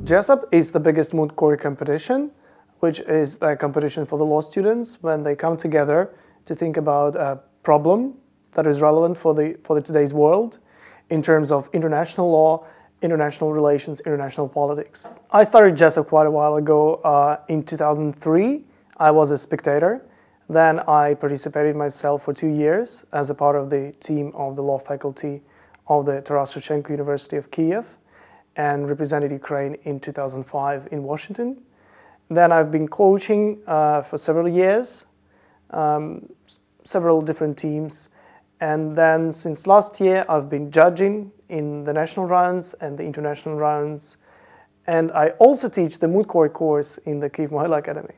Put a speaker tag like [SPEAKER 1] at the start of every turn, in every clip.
[SPEAKER 1] Jessup is the biggest moot court competition, which is a competition for the law students when they come together to think about a problem that is relevant for today's world in terms of international law, international relations, international politics. I started Jessup quite a while ago. In 2003, I was a spectator. Then I participated myself for 2 years as a part of the team of the law faculty of the Taras Shevchenko University of Kiev and represented Ukraine in 2005 in Washington. Then I've been coaching for several years, several different teams. And then since last year, I've been judging in the national rounds and the international rounds. And I also teach the moot court course in the Kyiv Mohila Academy.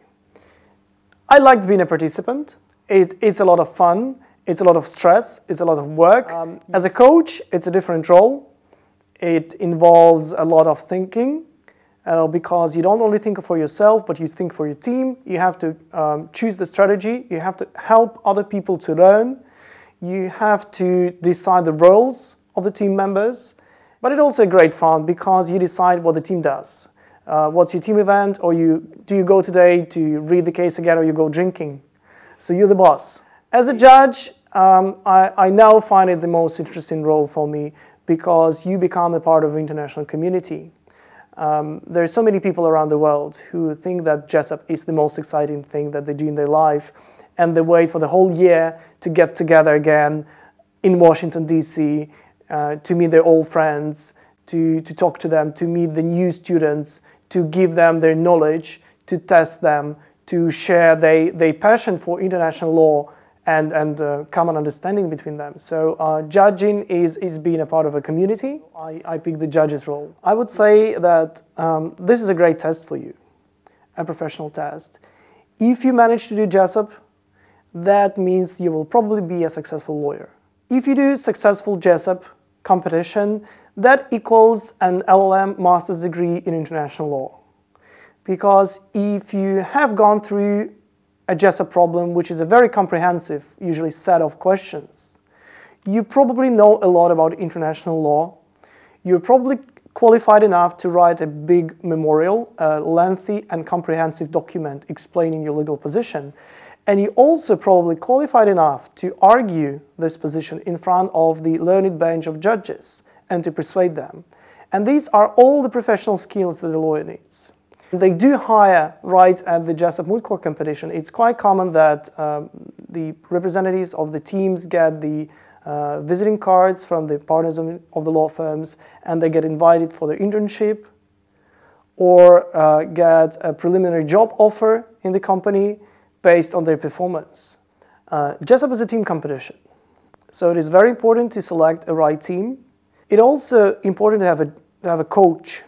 [SPEAKER 1] I liked being a participant. It's a lot of fun. It's a lot of stress. It's a lot of work. As a coach, it's a different role. It involves a lot of thinking because you don't only think for yourself, but you think for your team. You have to choose the strategy. You have to help other people to learn. You have to decide the roles of the team members. But it's also great fun because you decide what the team does. What's your team event, or do you go today to read the case again, or you go drinking? So you're the boss. As a judge, I now find it the most interesting role for me because you become a part of the international community. There are so many people around the world who think that Jessup is the most exciting thing that they do in their life, and they wait for the whole year to get together again in Washington, D.C., to meet their old friends, to talk to them, to meet the new students, to give them their knowledge, to test them, to share their passion for international law and common understanding between them. So judging is being a part of a community. I pick the judge's role. I would say that this is a great test for you, a professional test. If you manage to do Jessup, that means you will probably be a successful lawyer. If you do successful Jessup competition, that equals an LLM master's degree in international law. Because if you have gone through a Jessup problem, which is a very comprehensive, usually set of questions, you probably know a lot about international law. You're probably qualified enough to write a big memorial, a lengthy and comprehensive document explaining your legal position. And you also probably qualified enough to argue this position in front of the learned bench of judges and to persuade them. And these are all the professional skills that a lawyer needs. They do hire right at the Jessup Moot Court Competition. It's quite common that the representatives of the teams get the visiting cards from the partners of the law firms, and they get invited for their internship or get a preliminary job offer in the company based on their performance. Jessup is a team competition, so it is very important to select a right team. It's also important to have a coach,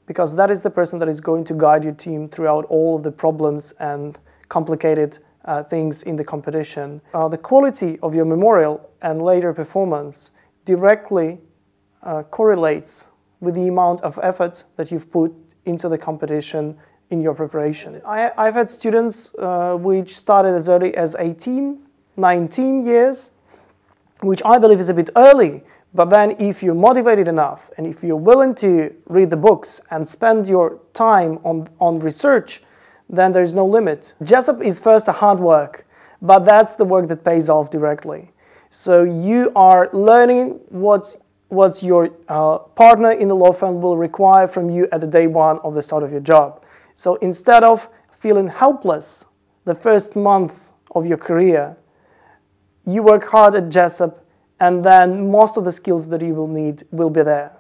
[SPEAKER 1] because that is the person that is going to guide your team throughout all of the problems and complicated things in the competition. The quality of your memorial and later performance directly correlates with the amount of effort that you've put into the competition in your preparation. I've had students which started as early as 18, 19 years, which I believe is a bit early. But then if you're motivated enough and if you're willing to read the books and spend your time on research, then there's no limit. Jessup is first a hard work, but that's the work that pays off directly. So you are learning what your partner in the law firm will require from you at the day one of the start of your job. So instead of feeling helpless the first month of your career, you work hard at Jessup, and then most of the skills that you will need will be there.